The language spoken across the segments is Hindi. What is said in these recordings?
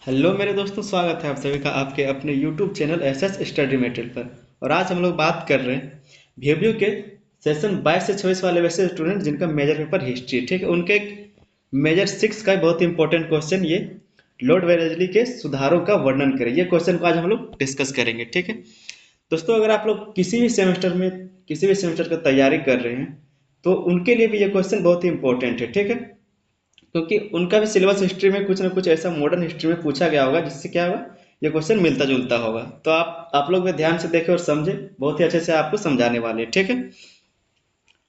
हेलो मेरे दोस्तों, स्वागत है आप सभी का आपके अपने YouTube channel SS study material पर। और आज हम लोग बात कर रहे हैं VBU के सेशन 22 से 26 वाले वैसे स्टूडेंट जिनका मेजर पेपर हिस्ट्री, ठीक है। उनके मेजर 6 का बहुत इंपॉर्टेंट क्वेश्चन, ये लॉर्ड वेलेस्ली के सुधारों का वर्णन करें। ये क्वेश्चन को आज हम लोग डिस्कस करेंगे, ठीक है दोस्तों। अगर आप लोग किसी भी सेमेस्टर का तैयारी कर रहे हैं तो उनके लिए भी ये क्वेश्चन बहुत ही इंपॉर्टेंट है, ठीक है। क्योंकि उनका भी सिलेबस हिस्ट्री में कुछ ना कुछ ऐसा मॉडर्न हिस्ट्री में पूछा गया होगा जिससे क्या होगा, ये क्वेश्चन मिलता जुलता होगा। तो आप लोग भी ध्यान से देखें और समझे, बहुत ही अच्छे से आपको समझाने वाले हैं, ठीक है।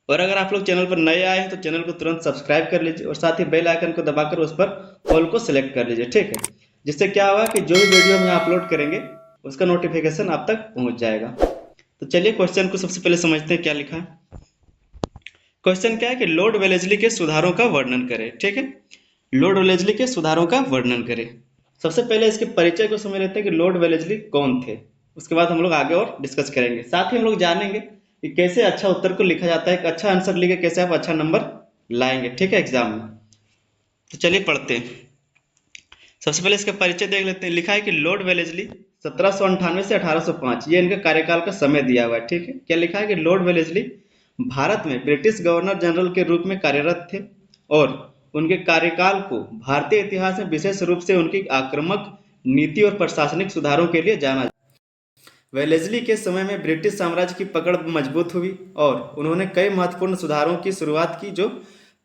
और अगर आप लोग चैनल पर नए आए हैं तो चैनल को तुरंत सब्सक्राइब कर लीजिए और साथ ही बेल आइकन को दबाकर उस पर ऑल को सिलेक्ट कर लीजिए, ठीक है। जिससे क्या होगा कि जो भी वीडियो हम यहाँ अपलोड करेंगे उसका नोटिफिकेशन आप तक पहुंच जाएगा। तो चलिए क्वेश्चन को सबसे पहले समझते हैं क्या लिखा है। क्वेश्चन क्या है कि लॉर्ड वेलेस्ली के सुधारों का वर्णन करें, ठीक है। लॉर्ड वेलेस्ली के सुधारों का वर्णन करें। सबसे पहले इसके परिचय को समझ लेते हैं कि लॉर्ड वेलेस्ली कौन थे। उसके बाद हम लोग आगे और डिस्कस करेंगे। साथ ही हम लोग जानेंगे कि कैसे अच्छा उत्तर को लिखा जाता है, एक अच्छा आंसर लिखे कैसे आप अच्छा नंबर लाएंगे, ठीक है, एग्जाम में। तो चलिए पढ़ते हैं। सबसे पहले इसका परिचय देख लेते हैं। लिखा है कि लॉर्ड वेलेस्ली 1798 से 1805, ये इनका कार्यकाल का समय दिया हुआ है, ठीक है। क्या लिखा है कि लॉर्ड वेलेस्ली भारत में ब्रिटिश गवर्नर जनरल के रूप में कार्यरत थे और उनके कार्यकाल को भारतीय इतिहास में विशेष रूप से उनकी आक्रामक नीति और प्रशासनिक सुधारों के लिए जाना। वेलेस्ली के समय में ब्रिटिश साम्राज्य की पकड़ मजबूत हुई और उन्होंने कई महत्वपूर्ण सुधारों की शुरुआत की जो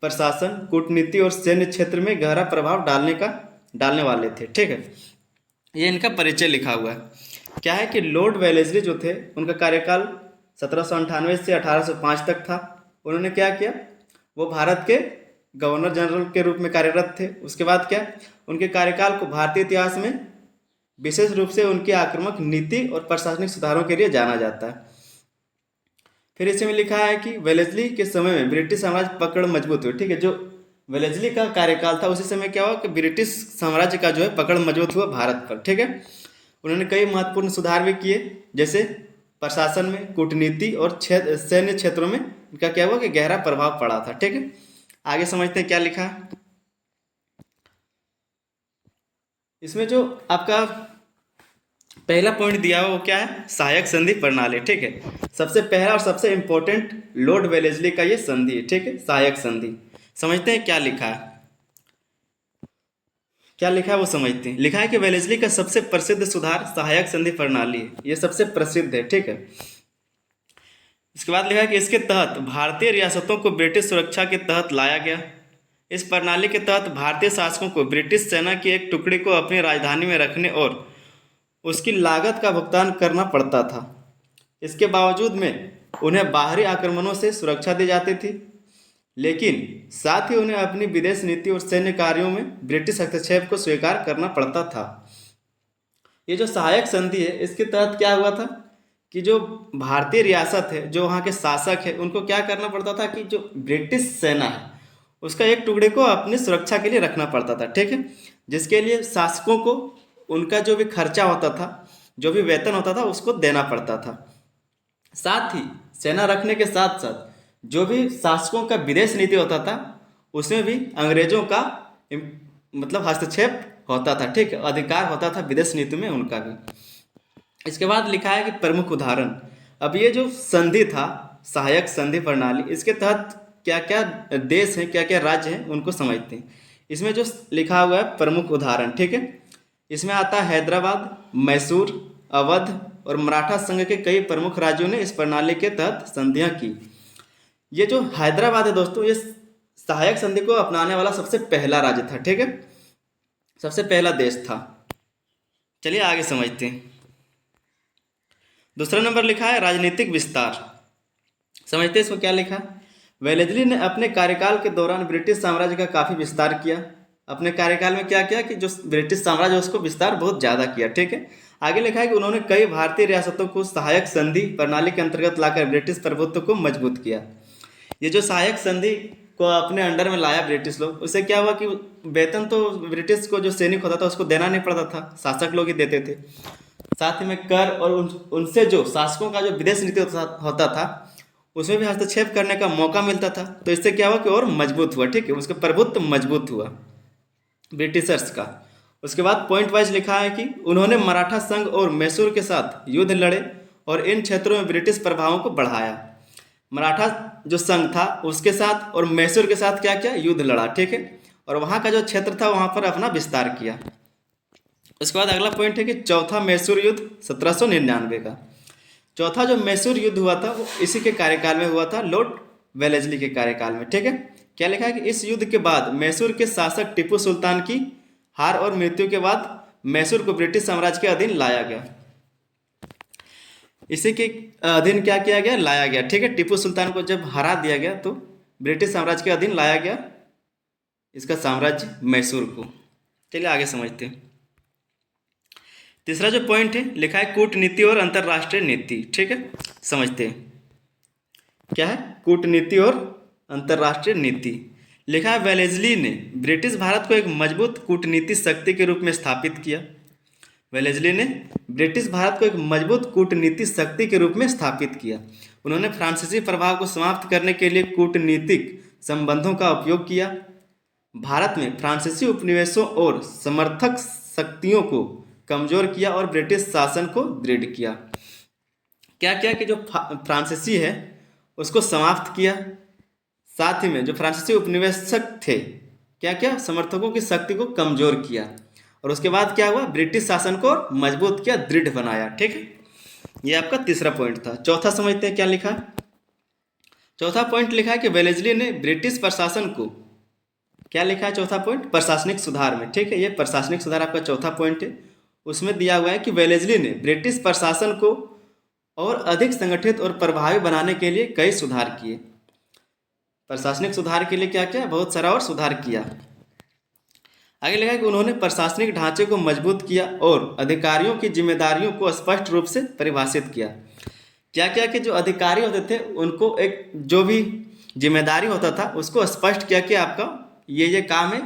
प्रशासन, कूटनीति और सैन्य क्षेत्र में गहरा प्रभाव डालने वाले थे, ठीक है। ये इनका परिचय लिखा हुआ है। क्या है कि लॉर्ड वेलेस्ली जो थे उनका कार्यकाल 1798 से 1805 तक था। उन्होंने क्या किया, वो भारत के गवर्नर जनरल के रूप में कार्यरत थे। उसके बाद क्या, उनके कार्यकाल को भारतीय इतिहास में विशेष रूप से उनकी आक्रामक नीति और प्रशासनिक सुधारों के लिए जाना जाता है। फिर इसमें लिखा है कि वेलेस्ली के समय में ब्रिटिश साम्राज्य पकड़ मजबूत हुई, ठीक है। जो वेलेस्ली का कार्यकाल था उसी समय क्या हुआ कि ब्रिटिश साम्राज्य का जो है पकड़ मजबूत हुआ भारत पर, ठीक है। उन्होंने कई महत्वपूर्ण सुधार भी किए, जैसे प्रशासन में, कूटनीति और सैन्य क्षेत्रों में इनका क्या हुआ कि गहरा प्रभाव पड़ा था, ठीक है। आगे समझते हैं क्या लिखा है। इसमें जो आपका पहला पॉइंट दिया हुआ वो क्या है, सहायक संधि प्रणाली, ठीक है। सबसे पहला और सबसे इंपॉर्टेंट लॉर्ड वेलेस्ली का ये संधि है, ठीक है, सहायक संधि। समझते हैं क्या लिखा है। क्या लिखा है वो समझते हैं। लिखा है कि वेलेस्ली का सबसे प्रसिद्ध सुधार सहायक संधि प्रणाली है। ये सबसे प्रसिद्ध है, ठीक है। इसके बाद लिखा है कि इसके तहत भारतीय रियासतों को ब्रिटिश सुरक्षा के तहत लाया गया। इस प्रणाली के तहत भारतीय शासकों को ब्रिटिश सेना की एक टुकड़ी को अपनी राजधानी में रखने और उसकी लागत का भुगतान करना पड़ता था। इसके बावजूद में उन्हें बाहरी आक्रमणों से सुरक्षा दी जाती थी, लेकिन साथ ही उन्हें अपनी विदेश नीति और सैन्य कार्यों में ब्रिटिश हस्तक्षेप को स्वीकार करना पड़ता था। ये जो सहायक संधि है इसके तहत क्या हुआ था कि जो भारतीय रियासत है, जो वहाँ के शासक है, उनको क्या करना पड़ता था कि जो ब्रिटिश सेना है उसका एक टुकड़े को अपनी सुरक्षा के लिए रखना पड़ता था, ठीक है। जिसके लिए शासकों को उनका जो भी खर्चा होता था, जो भी वेतन होता था, उसको देना पड़ता था। साथ ही सेना रखने के साथ साथ जो भी शासकों का विदेश नीति होता था उसमें भी अंग्रेजों का मतलब हस्तक्षेप होता था, ठीक है, अधिकार होता था विदेश नीति में उनका भी। इसके बाद लिखा है कि प्रमुख उदाहरण। अब ये जो संधि था, सहायक संधि प्रणाली, इसके तहत क्या क्या देश हैं, क्या क्या राज्य हैं, उनको समझते हैं। इसमें जो लिखा हुआ है प्रमुख उदाहरण, ठीक है, इसमें आता है हैदराबाद, मैसूर, अवध और मराठा संघ के कई प्रमुख राज्यों ने इस प्रणाली के तहत संधियां की। ये जो हैदराबाद है दोस्तों, ये सहायक संधि को अपनाने वाला सबसे पहला राज्य था, ठीक है, सबसे पहला देश था। चलिए आगे समझते हैं। दूसरा नंबर लिखा है राजनीतिक विस्तार। समझते हैं इसको क्या लिखा है। वेलेस्ली ने अपने कार्यकाल के दौरान ब्रिटिश साम्राज्य का काफ़ी विस्तार किया। अपने कार्यकाल में क्या किया कि जो ब्रिटिश साम्राज्य उसको विस्तार बहुत ज़्यादा किया, ठीक है। आगे लिखा है कि उन्होंने कई भारतीय रियासतों को सहायक संधि प्रणाली के अंतर्गत लाकर ब्रिटिश प्रभुत्व को मजबूत किया। ये जो सहायक संधि को अपने अंडर में लाया ब्रिटिश लोग, उससे क्या हुआ कि वेतन तो ब्रिटिश को जो सैनिक होता था उसको देना नहीं पड़ता था, शासक लोग ही देते थे। साथ ही में कर और उनसे जो शासकों का जो विदेश नीति होता था उसमें भी हस्तक्षेप करने का मौका मिलता था। तो इससे क्या हुआ कि और मजबूत हुआ, ठीक है, उसका प्रभुत्व मजबूत हुआ ब्रिटिशर्स का। उसके बाद पॉइंट वाइज लिखा है कि उन्होंने मराठा संघ और मैसूर के साथ युद्ध लड़े और इन क्षेत्रों में ब्रिटिश प्रभावों को बढ़ाया। मराठा जो संघ था उसके साथ और मैसूर के साथ क्या किया, युद्ध लड़ा, ठीक है, और वहाँ का जो क्षेत्र था वहाँ पर अपना विस्तार किया। उसके बाद अगला पॉइंट है कि चौथा मैसूर युद्ध 1799 का। चौथा जो मैसूर युद्ध हुआ था वो इसी के कार्यकाल में हुआ था, लॉर्ड वेलेस्ली के कार्यकाल में, ठीक है। क्या लिखा है कि इस युद्ध के बाद मैसूर के शासक टीपू सुल्तान की हार और मृत्यु के बाद मैसूर को ब्रिटिश साम्राज्य के अधीन लाया गया। इसी के अधीन क्या किया गया, लाया गया, ठीक है। टीपू सुल्तान को जब हरा दिया गया तो ब्रिटिश साम्राज्य के अधीन लाया गया इसका साम्राज्य मैसूर को। चलिए आगे समझते हैं। तीसरा जो पॉइंट है लिखा है कूटनीति और अंतर्राष्ट्रीय नीति, ठीक है, समझते हैं क्या है कूटनीति और अंतर्राष्ट्रीय नीति। लिखा है वेलेस्ली ने ब्रिटिश भारत को एक मजबूत कूटनीतिक शक्ति के रूप में स्थापित किया। वेलेस्ली ने ब्रिटिश भारत को एक मजबूत कूटनीतिक शक्ति के रूप में स्थापित किया। उन्होंने फ्रांसीसी प्रभाव को समाप्त करने के लिए कूटनीतिक संबंधों का उपयोग किया। भारत में फ्रांसीसी उपनिवेशों और समर्थक शक्तियों को कमजोर किया और ब्रिटिश शासन को दृढ़ किया। क्या किया कि जो फ्रांसीसी है उसको समाप्त किया, साथ ही में जो फ्रांसीसी उपनिवेशक थे क्या क्या समर्थकों की शक्ति को कमजोर किया, और उसके बाद क्या हुआ, ब्रिटिश शासन को मजबूत किया, दृढ़ बनाया, ठीक है। ये आपका तीसरा पॉइंट था। चौथा समझते हैं क्या लिखा है। चौथा पॉइंट लिखा है कि वेलेस्ली ने ब्रिटिश प्रशासन को, क्या लिखा है चौथा पॉइंट, प्रशासनिक सुधार में, ठीक है। ये प्रशासनिक सुधार आपका चौथा पॉइंट है। उसमें दिया हुआ है कि वेलेस्ली ने ब्रिटिश प्रशासन को और अधिक संगठित और प्रभावी बनाने के लिए कई सुधार किए। प्रशासनिक सुधार के लिए क्या किया, बहुत सारा और सुधार किया। आगे लिखा है कि उन्होंने प्रशासनिक ढांचे को मजबूत किया और अधिकारियों की जिम्मेदारियों को स्पष्ट रूप से परिभाषित किया। क्या क्या कि जो अधिकारी होते थे उनको एक जो भी जिम्मेदारी होता था उसको स्पष्ट किया कि आपका ये काम है,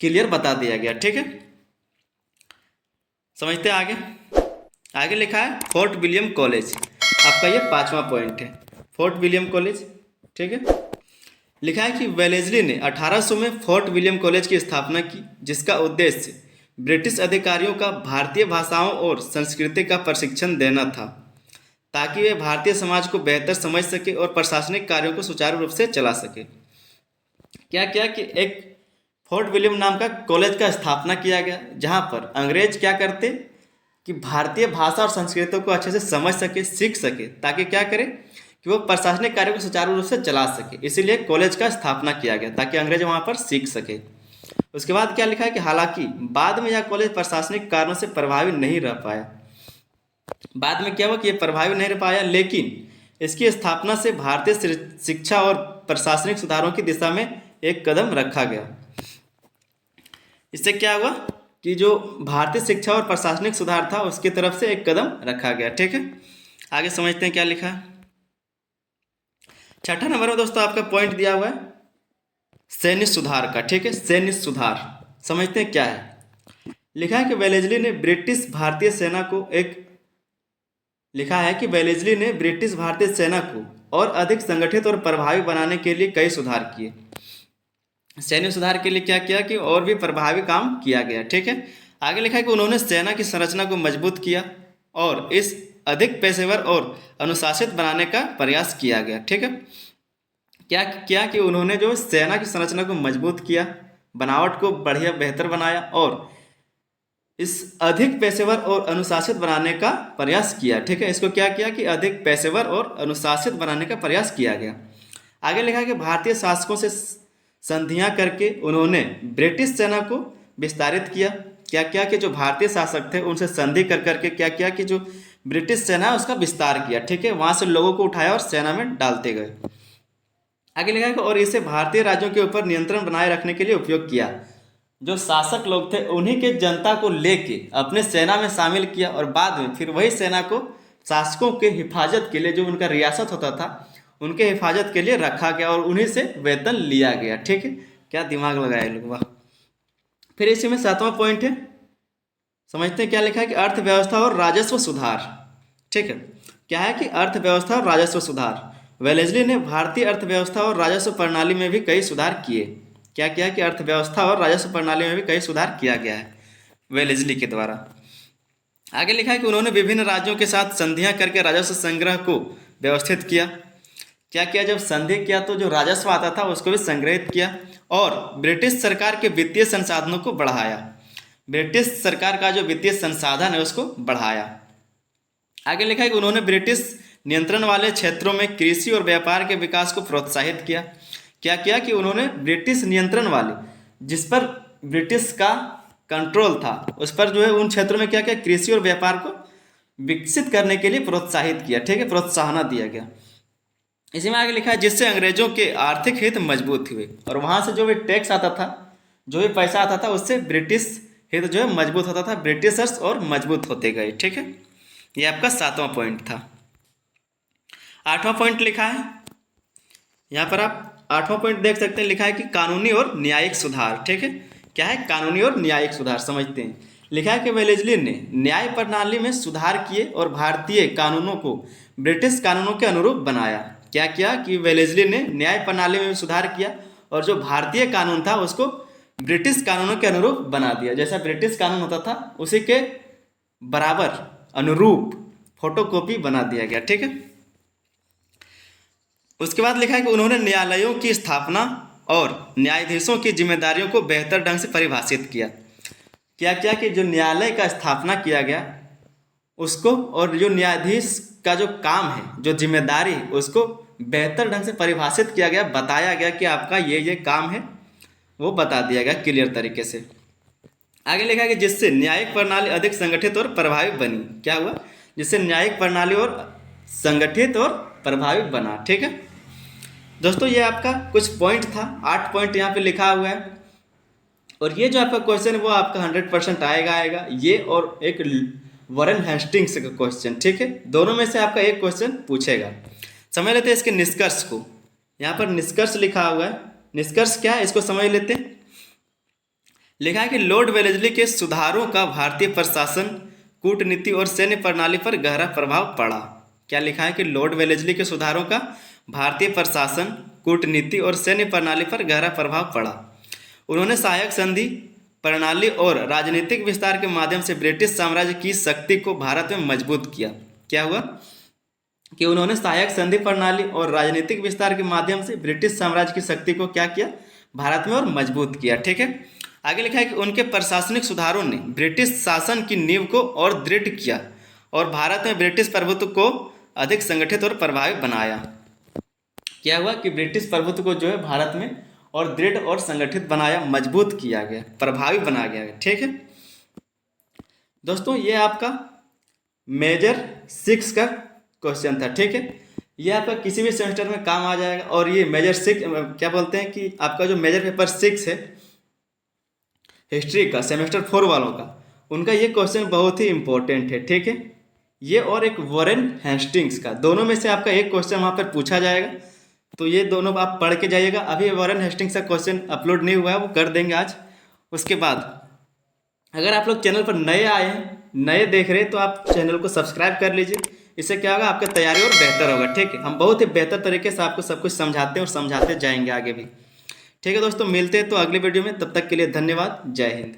क्लियर बता दिया गया, ठीक है। समझते हैं आगे। आगे लिखा है फोर्ट विलियम कॉलेज, आपका ये पांचवा पॉइंट है, फोर्ट विलियम कॉलेज, ठीक है। लिखा है कि वेलेस्ली ने 1800 में फोर्ट विलियम कॉलेज की स्थापना की, जिसका उद्देश्य ब्रिटिश अधिकारियों का भारतीय भाषाओं और संस्कृति का प्रशिक्षण देना था, ताकि वे भारतीय समाज को बेहतर समझ सके और प्रशासनिक कार्यों को सुचारू रूप से चला सके। क्या किया कि एक फोर्ट विलियम नाम का कॉलेज का स्थापना किया गया, जहाँ पर अंग्रेज क्या करते कि भारतीय भाषा और संस्कृति को अच्छे से समझ सके, सीख सके, ताकि क्या करे कि वो प्रशासनिक कार्यों को सुचारू रूप से चला सके। इसीलिए कॉलेज का स्थापना किया गया ताकि अंग्रेज वहाँ पर सीख सके। उसके बाद क्या लिखा है कि हालांकि बाद में यह कॉलेज प्रशासनिक कारणों से प्रभावी नहीं रह पाया। बाद में क्या हुआ कि ये प्रभावी नहीं रह पाया, लेकिन इसकी स्थापना से भारतीय शिक्षा और प्रशासनिक सुधारों की दिशा में एक कदम रखा गया। इससे क्या हुआ कि जो भारतीय शिक्षा और प्रशासनिक सुधार था उसकी तरफ से एक कदम रखा गया, ठीक है। आगे समझते हैं क्या लिखा है। छठा नंबर में दोस्तों आपका पॉइंट दिया हुआ है सैन्य सुधार का, ठीक है, सैन्य सुधार। समझते हैं क्या है। लिखा है कि वेलेस्ली ने ब्रिटिश भारतीय सेना को और अधिक संगठित और प्रभावी बनाने के लिए कई सुधार किए। सैन्य सुधार के लिए क्या किया कि और भी प्रभावी काम किया गया, ठीक है। आगे लिखा है कि उन्होंने सेना की संरचना को मजबूत किया और इस अधिक पेशेवर और अनुशासित बनाने का प्रयास किया गया, ठीक है। क्या किया कि उन्होंने जो सेना की संरचना को मजबूत किया, बनावट को बढ़िया बेहतर बनाया और इस अधिक पेशेवर और अनुशासित बनाने का प्रयास किया, ठीक है। इसको क्या किया कि अधिक पेशेवर और अनुशासित बनाने का प्रयास किया गया। आगे लिखा है कि भारतीय शासकों से संधियां करके उन्होंने ब्रिटिश सेना को विस्तारित किया। क्या किया कि जो भारतीय शासक थे उनसे संधि कर करके क्या किया कि जो ब्रिटिश सेना है उसका विस्तार किया, ठीक है। वहां से लोगों को उठाया और सेना में डालते गए। आगे लिखा है कि और इसे भारतीय राज्यों के ऊपर नियंत्रण बनाए रखने के लिए उपयोग किया। जो शासक लोग थे उन्हीं के जनता को लेके अपने सेना में शामिल किया और बाद में फिर वही सेना को शासकों के हिफाजत के लिए, जो उनका रियासत होता था, उनके हिफाजत के लिए रखा गया और उन्हीं से वेतन लिया गया, ठीक है। क्या दिमाग लगाए लोग, वाह। फिर इसी में सातवां पॉइंट है, समझते हैं क्या लिखा है कि अर्थव्यवस्था और राजस्व सुधार, ठीक है। क्या है कि अर्थव्यवस्था और राजस्व सुधार। वेलेस्ली ने भारतीय अर्थव्यवस्था और राजस्व प्रणाली में भी कई सुधार किए। क्या किया कि अर्थव्यवस्था और राजस्व प्रणाली में भी कई सुधार किया गया है। वेलेस्ली के द्वारा। आगे लिखा है कि उन्होंने विभिन्न राज्यों के साथ संधियां करके राजस्व संग्रह को व्यवस्थित किया। क्या किया? जब संधि किया तो जो राजस्व आता था उसको भी संग्रहित किया और ब्रिटिश सरकार के वित्तीय संसाधनों को बढ़ाया। ब्रिटिश सरकार का जो वित्तीय संसाधन है उसको बढ़ाया। आगे लिखा है कि उन्होंने ब्रिटिश नियंत्रण वाले क्षेत्रों में कृषि और व्यापार के विकास को प्रोत्साहित किया। क्या किया? कि उन्होंने ब्रिटिश नियंत्रण वाले, जिस पर ब्रिटिश का कंट्रोल था, उस पर जो है उन क्षेत्रों में क्या किया? कृषि और व्यापार को विकसित करने के लिए प्रोत्साहित किया। ठीक है, प्रोत्साहन दिया गया। इसी में आगे लिखा है जिससे अंग्रेजों के आर्थिक हित मजबूत हुए और वहां से जो भी टैक्स आता था, जो भी पैसा आता था, उससे ब्रिटिश हित जो है मजबूत होता था, ब्रिटिशर्स और मजबूत होते गए। ठीक है, ये आपका 7वां पॉइंट था। 8वां पॉइंट लिखा है, यहाँ पर आप 8वां पॉइंट देख सकते हैं, लिखा है कि कानूनी और न्यायिक सुधार। ठीक है, क्या है? कानूनी और न्यायिक सुधार। समझते हैं। लिखा है कि वेलेस्ली ने न्याय प्रणाली में सुधार किए और भारतीय कानूनों को ब्रिटिश कानूनों के अनुरूप बनाया। क्या किया? कि वेलेस्ली ने न्याय प्रणाली में सुधार किया और जो भारतीय कानून था उसको ब्रिटिश कानूनों के अनुरूप बना दिया। जैसा ब्रिटिश कानून होता था उसी के बराबर अनुरूप फोटोकॉपी बना दिया गया। ठीक है, उसके बाद लिखा है कि उन्होंने न्यायालयों की स्थापना और न्यायाधीशों की जिम्मेदारियों को बेहतर ढंग से परिभाषित किया। क्या किया? कि जो न्यायालय का स्थापना किया गया उसको, और जो न्यायाधीश का जो काम है, जो जिम्मेदारी है, उसको बेहतर ढंग से परिभाषित किया गया, बताया गया कि आपका ये काम है, वो बता दिया गया क्लियर तरीके से। आगे लिखा है कि जिससे न्यायिक प्रणाली अधिक संगठित और प्रभावी बनी। क्या हुआ? जिससे न्यायिक प्रणाली और संगठित और प्रभावी बना। ठीक है दोस्तों, ये आपका कुछ पॉइंट था, 8 पॉइंट यहाँ पे लिखा हुआ है। और ये जो आपका क्वेश्चन है वो आपका 100% आएगा। ये और एक वॉरेन हेस्टिंग्स का क्वेश्चन। ठीक है, दोनों में से आपका एक क्वेश्चन पूछेगा। समझ लेते हैं इसके निष्कर्ष को। यहाँ पर निष्कर्ष लिखा हुआ है। निष्कर्ष क्या है इसको समझ लेते हैं। लिखा है कि लॉर्ड वेलेस्ली के सुधारों का भारतीय प्रशासन, कूटनीति और सैन्य प्रणाली पर गहरा प्रभाव पड़ा। क्या लिखा है? कि लॉर्ड वेलेस्ली के सुधारों का भारतीय प्रशासन, कूटनीति और सैन्य प्रणाली पर गहरा प्रभाव पड़ा। उन्होंने सहायक संधि प्रणाली और राजनीतिक विस्तार के माध्यम से ब्रिटिश साम्राज्य की शक्ति को भारत में मजबूत किया। क्या हुआ? कि उन्होंने सहायक संधि प्रणाली और राजनीतिक विस्तार के माध्यम से ब्रिटिश साम्राज्य की शक्ति को क्या किया? भारत में और मजबूत किया। ठीक है, आगे लिखा है कि उनके प्रशासनिक सुधारों ने ब्रिटिश शासन की नींव को और दृढ़ किया और भारत में ब्रिटिश प्रभुत्व को अधिक संगठित और प्रभावी बनाया। क्या हुआ? कि ब्रिटिश प्रभुत्व को जो है भारत में और दृढ़ और संगठित बनाया, मजबूत किया गया, प्रभावी बना गया। ठीक है दोस्तों, ये आपका मेजर 6 का क्वेश्चन था। ठीक है, ये आपका किसी भी सेमेस्टर में काम आ जाएगा। और ये मेजर 6 क्या बोलते हैं कि आपका जो मेजर पेपर 6 है हिस्ट्री का, सेमेस्टर 4 वालों का, उनका ये क्वेश्चन बहुत ही इंपॉर्टेंट है। ठीक है, ये और एक वॉरेन हेस्टिंग्स का, दोनों में से आपका एक क्वेश्चन वहाँ पर पूछा जाएगा। तो ये दोनों आप पढ़ के जाइएगा। अभी वॉरेन हेस्टिंग्स का क्वेश्चन अपलोड नहीं हुआ है, वो कर देंगे आज। उसके बाद अगर आप लोग चैनल पर नए आए हैं, नए देख रहे हैं, तो आप चैनल को सब्सक्राइब कर लीजिए। इससे क्या होगा? आपका तैयारी और बेहतर होगा। ठीक है, हम बहुत ही बेहतर तरीके से आपको सब कुछ समझाते हैं और समझाते जाएंगे आगे भी। ठीक है दोस्तों, मिलते हैं तो अगले वीडियो में। तब तक के लिए धन्यवाद। जय हिंद।